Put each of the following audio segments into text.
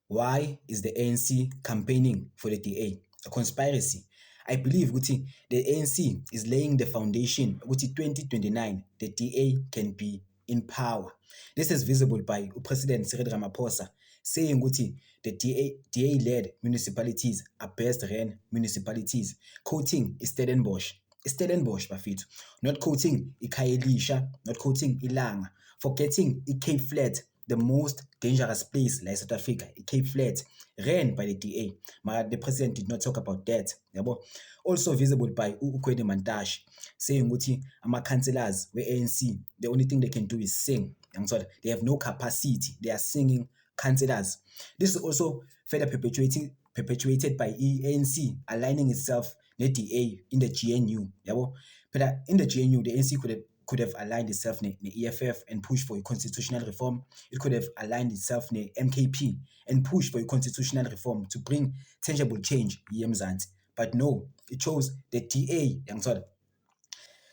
Why is the ANC campaigning for the DA? A conspiracy. I believe ukuthi the ANC is laying the foundation ukuthi 2029 the DA can be in power. This is visible by President Cyril Ramaphosa saying ukuthi the DA-led municipalities are best ran municipalities, quoting Stellenbosch. Stellenbosch bafethu, not quoting iKhayelitsha, not quoting Ilanga, forgetting iCape Flat, the most dangerous place like South Africa, Cape Flat, ran by the DA. But the president did not talk about that. Yabo. Also visible by Ukweli Mantashe, saying ukuthi ama-councillors we-ANC, the only thing they can do is sing. They have no capacity. They are singing councillors. This is also further perpetuated by ANC aligning itself with DA in the GNU. Yabo. But in the GNU, the ANC could have aligned itself with the EFF and pushed for a constitutional reform. It could have aligned itself with MKP and pushed for a constitutional reform to bring tangible change in Mzansi. But no, it chose the DA.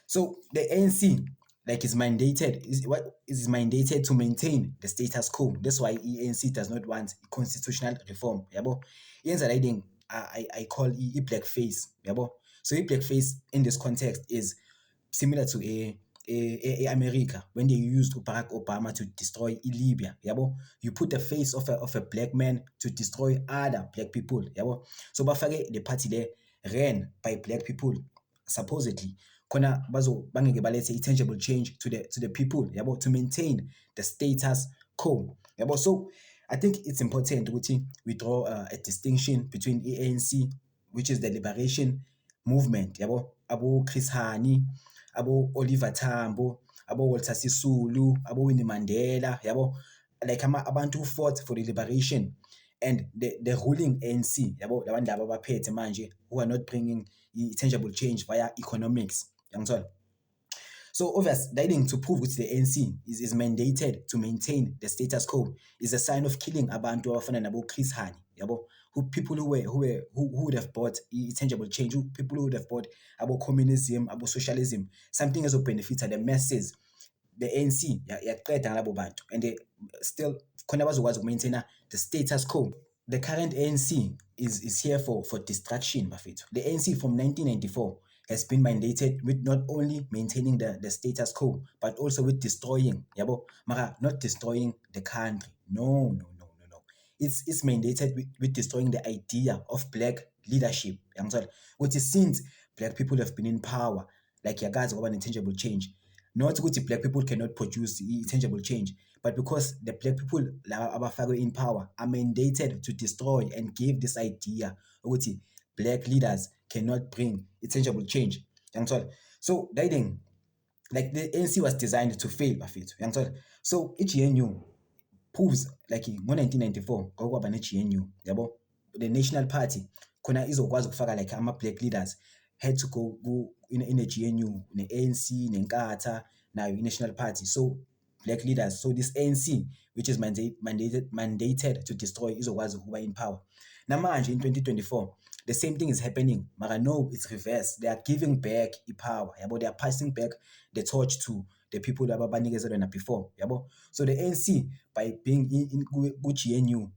So the ANC is mandated to maintain the status quo. That's why ANC does not want constitutional reform. Yabo. I call it blackface. Yabo. So blackface in this context is similar to America when they used Barack Obama to destroy Libya. Yabo. You put the face of a black man to destroy other black people. Yabo. So bafake the party there ran by black people supposedly. Kona bangeke balethe tangible change to the people, yabo, to maintain the status quo. Yabo. So I think it's important we draw a distinction between ANC, which is the liberation movement, yabo, abo Chris Hani, abo Oliver Tambo, abo Walter Sisulu, abo Winnie Mandela, yabo, like abantu who fought for the liberation, and the ruling ANC, yabo, labantu laba abaphethe manje, who are not bringing tangible change via economics. So obviously, leading to prove that the ANC is mandated to maintain the status quo is a sign of killing abantu abafana nabo Chris Hani, yabo, people who would have bought tangible change, people who would have bought about communism, about socialism, something as a benefit the masses. The ANC yaqeda ngalabo bantu, and they still khona bazokwazi ukumaintaina the status quo. The current ANC is here for destruction, bafethu. The ANC from 1994 has been mandated with not only maintaining the status quo, but also with destroying, yabo, mara not destroying the country. No. It's mandated with destroying the idea of black leadership. Which is since black people have been in power, like yagazi kwaba tangible change. Not ukuthi black people cannot produce tangible change, but because the black people abafakwe in power are mandated to destroy and give this idea ukuthi black leaders cannot bring tangible change. So guiding, like the ANC was designed to fail, bafethu. So GNU proves like ngo-1994 kwakwaba ne-GNU, yabo, the National Party khona izokwazi ukufaka like ama-black leaders had to go in a GNU, ne-ANC, neNkatha, nayo i-National Party. So black leaders, so this ANC, which is mandated to destroy, izokwazi ukuba in power. Namanje in 2024, the same thing is happening. Mara no, it's reverse. They are giving back power. Yabo, they are passing back the torch to the people that were before. Yabo. So the ANC, by being in GNU,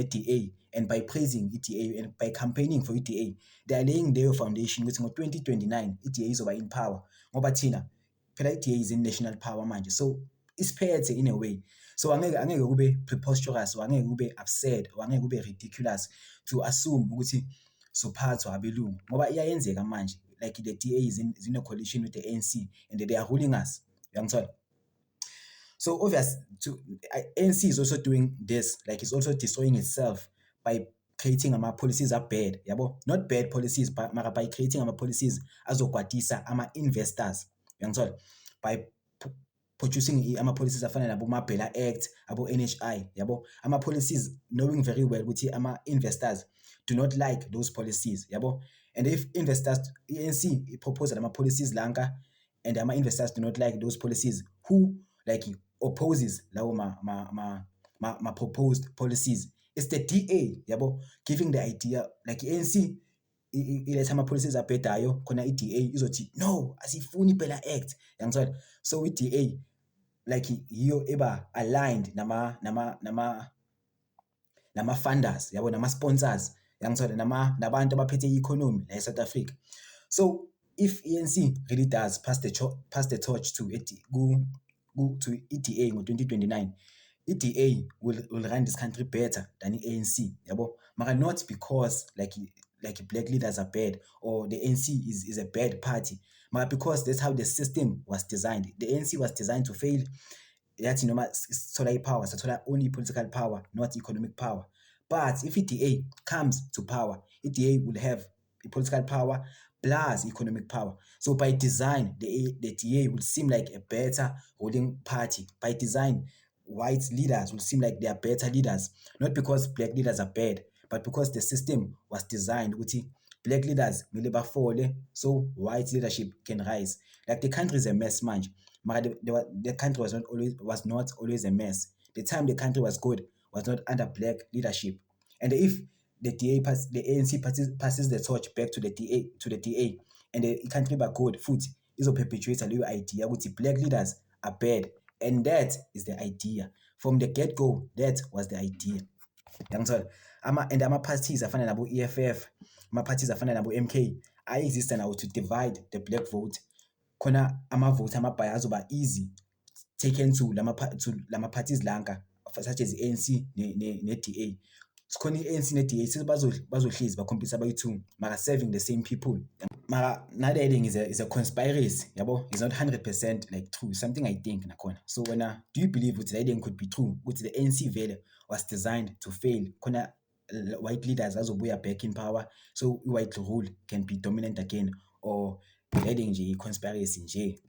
DA, and by praising ETA and by campaigning for ETA, they are laying their foundation with 2029, ETA is over in power. Ngoba thina, phela ETA is in national power manje. So it's phethe in a way. So angeke kube preposterous, angeke kube absurd, angeke kube ridiculous to assume ukuthi sophathwa abelungu ngoba iyayenzeka manje, like the DA is in a coalition with the ANC and they are ruling us. So obvious ANC is also doing this, like it's also destroying itself by creating policies are bad, yabo, not bad policies, but by creating policies azokwatisa investors, by producing policies afana nabo Mabela Act, abo NHI, yabo, policies knowing very well ukuthi investors do not like those policies, yabo. And if investors, ANC propose policies lanka, and investors do not like those policies, who like opposes lawo ma proposed policies? It's the DA, yabo, giving the idea like ANC iletha policies abhedayo khona DA izothi no, asifuni Bela Act, so DA like yiyo eba aligned nama nama-funders yabo nama-sponsors yangithola nabantu abaphethe i-economy la eSouth Africa. So if ANC really does pass the torch to EDA ngo-2029, EDA will run this country better than the ANC yabo, mara not because like black leaders are bad or the ANC is a bad party, but because that's how the system was designed. The ANC was designed to fail. Yathi noma sithola ipower, sathola only political power, not economic power. But if EDA comes to power, EDA will have political power plus economic power. So by design, the DA will seem like a better ruling party. By design, white leaders will seem like they are better leaders, not because black leaders are bad, but because the system was designed with black leaders mele bafole, so white leadership can rise. Like the country is a mess, man. The country was not always a mess. The time the country was good was not under black leadership. And if the ANC passes the torch back to the DA, and the country ba good futhi izoperpetuate leyo idea ukuthi black leaders are bad, and that is the idea from the get-go. That was the idea. Yangithola and ama-parties afana nabo EFF, ama-parties afana nabo MK ayexista now to divide the black vote. Khona ama-vote amabhaya azoba easy taken to lama parties lanka such as ANC ne-DA. Sikhona i-ANC ne-DA bazohlezi bakhompisa abayi-2 mara serving the same people. Mara naleli is a conspiracy yabo, it's not 100% like true, something I think nakhona. So wena, do you believe ukuthi that could be true, ukuthi the ANC vele was designed to fail, khona white leaders azobuya back in power so white rule can be dominant again, or nje conspiracy nje?